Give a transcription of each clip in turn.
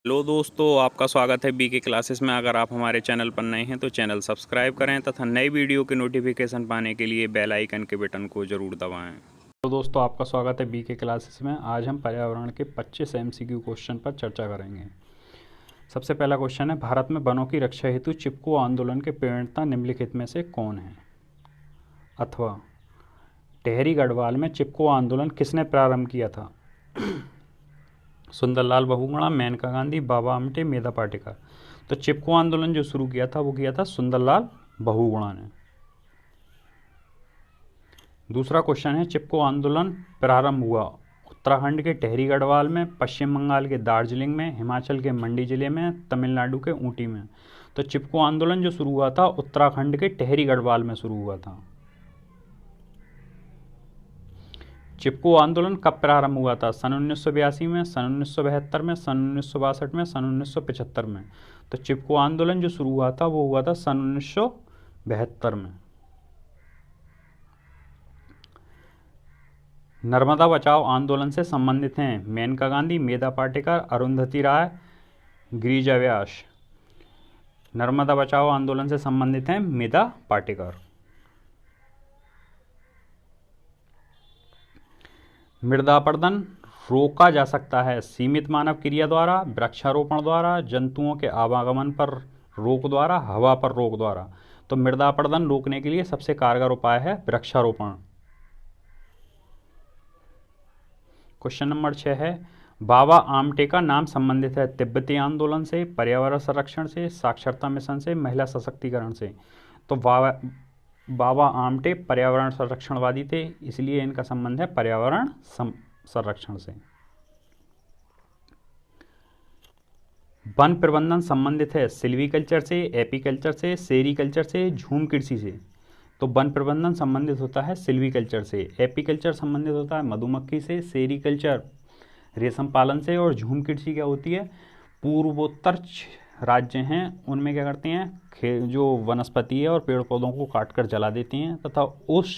Hello दोस्तों, आपका स्वागत है बीके क्लासेस में। अगर आप हमारे चैनल पर नए हैं तो चैनल सब्सक्राइब करें तथा नई वीडियो के नोटिफिकेशन पाने के लिए बेल आइकन के बटन को ज़रूर दबाएं। तो दोस्तों, आपका स्वागत है बीके क्लासेस में। आज हम पर्यावरण के 25 एमसीक्यू क्वेश्चन पर चर्चा करेंगे। सबसे पहला क्वेश्चन है, भारत में वनों की रक्षा हेतु चिपको आंदोलन के प्रणेता निम्नलिखित में से कौन है? अथवा टेहरी गढ़वाल में चिपको आंदोलन किसने प्रारंभ किया था? सुंदरलाल बहुगुणा, मेनका गांधी, बाबा आमटे, मेधा पाटेकर। तो चिपको आंदोलन जो शुरू किया था वो किया था सुंदरलाल बहुगुणा ने। दूसरा क्वेश्चन है, चिपको आंदोलन प्रारंभ हुआ उत्तराखंड के टेहरी गढ़वाल में, पश्चिम बंगाल के दार्जिलिंग में, हिमाचल के मंडी जिले में, तमिलनाडु के ऊटी में। तो चिपको आंदोलन जो शुरू हुआ था उत्तराखंड के टेहरी गढ़वाल में शुरू हुआ था। चिपको आंदोलन कब प्रारंभ हुआ था? सन 1982 में, सन 1972 में, सन 1962 में, सन 1975 में। तो चिपको आंदोलन जो शुरू हुआ था वो हुआ था सन 1972 में। नर्मदा बचाओ आंदोलन से संबंधित हैं मेनका गांधी, मेधा पाटेकर, अरुंधति राय, गिरिजा व्यास। नर्मदा बचाओ आंदोलन से संबंधित हैं मेधा पाटेकर। मृदा अपरदन रोका जा सकता है सीमित मानव क्रिया द्वारा, वृक्षारोपण द्वारा, जंतुओं के आवागमन पर रोक द्वारा, हवा पर रोक द्वारा। तो मृदा अपरदन रोकने के लिए सबसे कारगर उपाय है वृक्षारोपण। क्वेश्चन नंबर 6 है, बाबा आमटे का नाम संबंधित है तिब्बती आंदोलन से, पर्यावरण संरक्षण से, साक्षरता मिशन से, महिला सशक्तिकरण से। तो बाबा आमटे पर्यावरण संरक्षणवादी थे, इसलिए इनका संबंध है पर्यावरण संरक्षण से। वन प्रबंधन संबंधित है सिल्वीकल्चर से, एपीकल्चर से, सेरीकल्चर से, झूम कृषि से। तो वन प्रबंधन संबंधित होता है सिल्वीकल्चर से, एपीकल्चर संबंधित होता है मधुमक्खी से, सेरीकल्चर रेशम पालन से, और झूम कृषि क्या होती है? पूर्वोत्तर राज्य हैं उनमें क्या करते हैं, जो वनस्पति है और पेड़ पौधों को काट कर जला देती हैं, तथा उस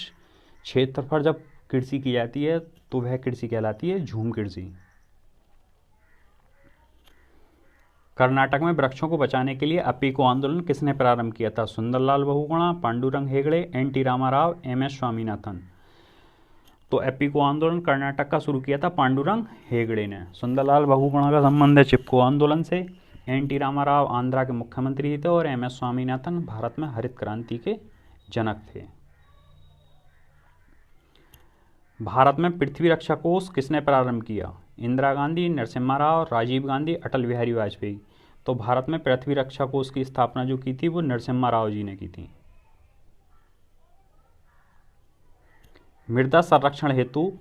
क्षेत्र पर जब कृषि की जाती है तो वह कृषि कहलाती है झूम कृषि। कर्नाटक में वृक्षों को बचाने के लिए अपीको आंदोलन किसने प्रारंभ किया था? सुंदरलाल बहुगुणा, पांडुरंग हेगड़े, एन.टी. रामाराव, एम.एस. स्वामीनाथन। तो अपीको आंदोलन कर्नाटक का शुरू किया था पांडुरंग हेगड़े ने। सुंदरलाल बहुगुणा का संबंध है चिपको आंदोलन से। एन.टी. रामाराव आंध्रा के मुख्यमंत्री थे और एम.एस. स्वामीनाथन भारत में हरित क्रांति के जनक थे। भारत में पृथ्वी रक्षा कोष किसने प्रारंभ किया? इंदिरा गांधी, नरसिम्हा राव, राजीव गांधी, अटल बिहारी वाजपेयी। तो भारत में पृथ्वी रक्षा कोष की स्थापना जो की थी वो नरसिम्हा राव जी ने की थी। मृदा संरक्षण हेतु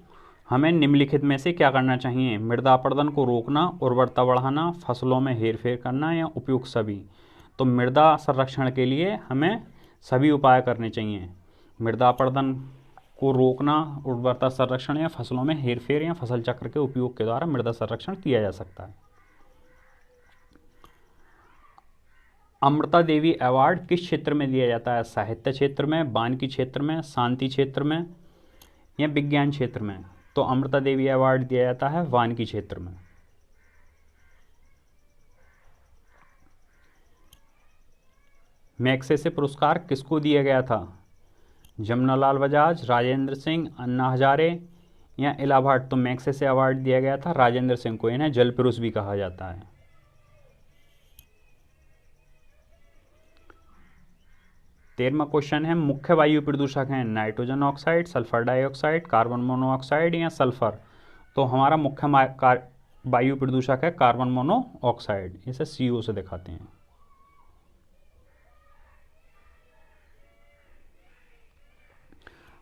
हमें निम्नलिखित में से क्या करना चाहिए? मृदा अपरदन को रोकना, उर्वरता बढ़ाना, फसलों में हेरफेर करना, या उपयुक्त सभी। तो मृदा संरक्षण के लिए हमें सभी उपाय करने चाहिए। मृदा अपरदन को रोकना, उर्वरता संरक्षण, या फसलों में हेरफेर या फसल चक्र के उपयोग के द्वारा मृदा संरक्षण किया जा सकता है। अमृता देवी अवार्ड किस क्षेत्र में दिया जाता है? साहित्य क्षेत्र में, वानिकी क्षेत्र में, शांति क्षेत्र में, या विज्ञान क्षेत्र में। तो अमृता देवी अवार्ड दिया जाता है वानिकी क्षेत्र में। मैग्सेसे पुरस्कार किसको दिया गया था? जमनालाल बजाज, राजेंद्र सिंह, अन्ना हजारे, या इला भट्ट। तो मैग्सेसे अवार्ड दिया गया था राजेंद्र सिंह को। इन्हें जल पुरुष भी कहा जाता है। तेरहवां क्वेश्चन है, मुख्य वायु प्रदूषक हैं nitrogen oxide, sulphur dioxide, carbon monoxide, या सल्फर। तो हमारा मुख्य वायु प्रदूषक है कार्बन मोनोऑक्साइड। इसे CO से दिखाते हैं।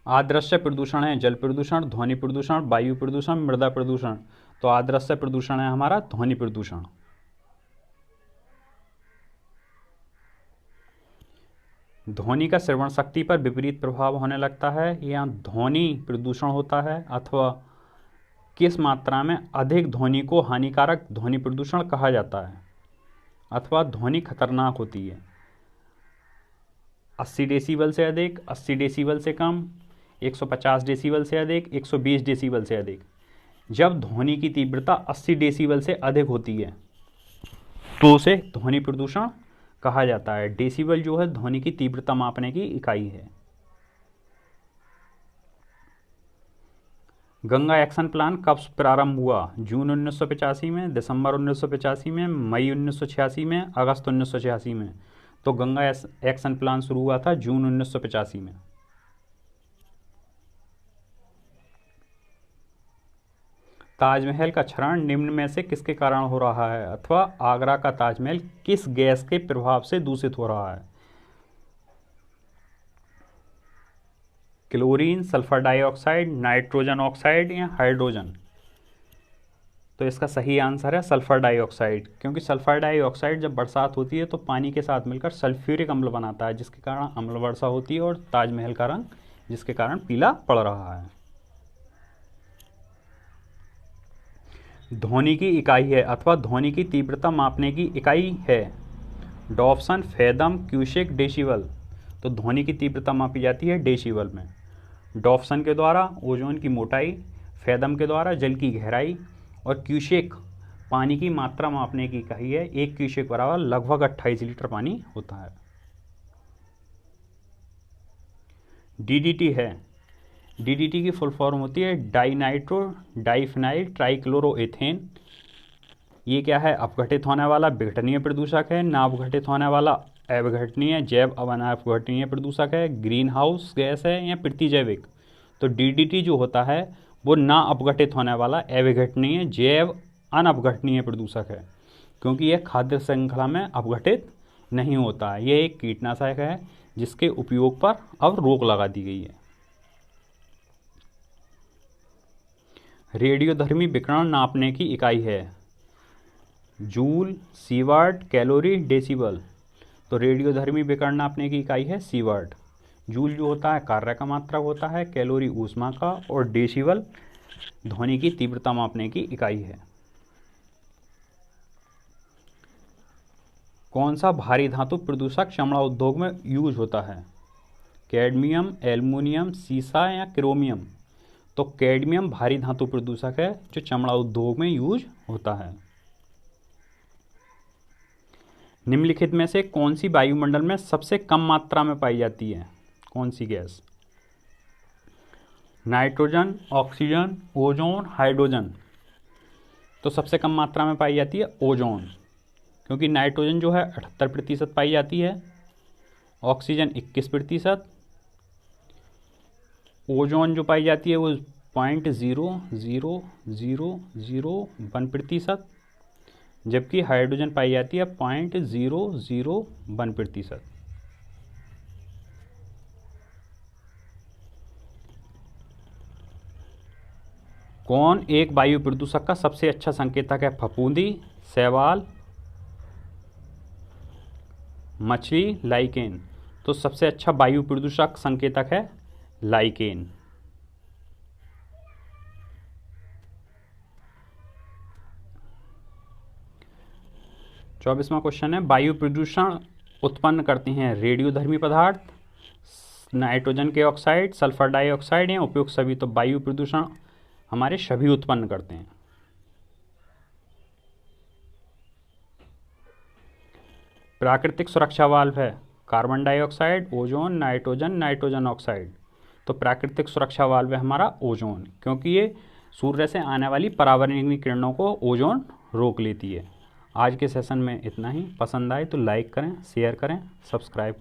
आदृश्य प्रदूषण है जल प्रदूषण, ध्वनि प्रदूषण, वायु प्रदूषण, मृदा प्रदूषण। तो आदृश्य प्रदूषण है हमारा ध्वनि प्रदूषण। ध्वनि का श्रवण शक्ति पर विपरीत प्रभाव होने लगता है, या ध्वनि प्रदूषण होता है, अथवा किस मात्रा में अधिक ध्वनि को हानिकारक ध्वनि प्रदूषण कहा जाता है, अथवा ध्वनि खतरनाक होती है। 80 डेसिबल से अधिक, 80 डेसिबल से कम, 150 डेसिबल से अधिक, 120 डेसिबल से अधिक। जब ध्वनि की तीव्रता 80 डेसिबल से अधिक होती है तो उसे ध्वनि प्रदूषण कहा जाता है। डेसिबल जो है ध्वनि की तीव्रता मापने की इकाई है। गंगा एक्शन प्लान कब प्रारंभ हुआ? जून 1985 में, दिसंबर 1985 में, मई 1986 में, अगस्त 1986 में। तो गंगा एक्शन प्लान शुरू हुआ था जून 1985 में। ताजमहल का क्षरण निम्न में से किसके कारण हो रहा है, अथवा आगरा का ताजमहल किस गैस के प्रभाव से दूषित हो रहा है? Chlorine, sulphur dioxide, nitrogen oxide या हाइड्रोजन? तो इसका सही आंसर है सल्फर डाइऑक्साइड, क्योंकि सल्फर डाइऑक्साइड जब बरसात होती है तो पानी के साथ मिलकर सल्फ्यूरिक अम्ल बनाता है, जिसके कारण अम्ल वर्षा होती है और ताजमहल का रंग जिसके कारण पीला पड़ रहा है। ध्वनि की इकाई है अथवा ध्वनि की तीव्रता मापने की इकाई है। Dobson, fathom, cusec, decibel. तो ध्वनि की तीव्रता मापी जाती है डेसिबल में। डॉप्सन के द्वारा ओजोन की मोटाई, फेदम के द्वारा जल की गहराई और क्यूसेक पानी की मात्रा मापने की इकाई है। एक क्यूसेक बराबर लगभग 28 लीटर पानी होता है। डीडीटी है, डीडीटी की फुल फॉर्म होती है डाइनाइट्रो डाइफिनाइल ट्राइक्लोरोएथेन। ये क्या है? अपघटित होने वाला विघटनीय प्रदूषक है। ना अपघटित होने वाला अविघटनीय जैव अनापघटनीय प्रदूषक है। ग्रीन हाउस गैस है या प्रतिजैविक? तो डीडीटी जो होता है वो ना अपघटित होने वाला अविघटनीय जैव अनअपघटनीय प्रदूषक है, क्योंकि यह खाद्य श्रृंखला में अपघटित नहीं होता है। यह एक कीटनाशक है जिसके उपयोग पर अब रोक लगा दी गई है। रेडियोधर्मी विकिरण नापने की इकाई है। Joule, sievert, calorie, decibel. तो रेडियोधर्मी विकिरण नापने की इकाई है सीवार्ट। जूल जो होता है कार्य का मात्रक होता है, कैलोरी ऊष्मा का, और डेसिबल ध्वनि की तीव्रता मापने की इकाई है। कौन सा भारी धातु प्रदूषक चमड़ा उद्योग में यूज होता है? कैडमियम, एल्युमिनियम, सीसा या क्रोमियम? तो कैडमियम भारी धातु प्रदूषक है जो चमड़ा उद्योग में यूज होता है। निम्नलिखित में से कौन सी वायुमंडल में सबसे कम मात्रा में पाई जाती है? कौन सी गैस? Nitrogen, oxygen, ozone, hydrogen? तो सबसे कम मात्रा में पाई जाती है ओजोन, क्योंकि नाइट्रोजन जो है 78% पाई जाती है, ऑक्सीजन 21%, ओजोन जो पाई जाती है वो 0.0001%, जबकि हाइड्रोजन पाई जाती है 0.001%। कौन एक वायु प्रदूषक का सबसे अच्छा संकेतक है? फफूंदी, शैवाल, मछली, लाइकेन? तो सबसे अच्छा वायु प्रदूषक संकेतक है लाइकेन। 24वां क्वेश्चन है, वायु प्रदूषण उत्पन्न करते हैं रेडियोधर्मी पदार्थ, नाइट्रोजन के ऑक्साइड, सल्फर डाइऑक्साइड या उपयुक्त सभी? तो वायु प्रदूषण हमारे सभी उत्पन्न करते हैं। प्राकृतिक सुरक्षा वाल्व है carbon dioxide, ozone, nitrogen, nitrogen oxide? तो प्राकृतिक सुरक्षा वाल्व है हमारा ओजोन, क्योंकि ये सूर्य से आने वाली परावर्तनीय किरणों को ओजोन रोक लेती है। आज के सेशन में इतना ही। पसंद आए तो लाइक करें, शेयर करें, सब्सक्राइब करें।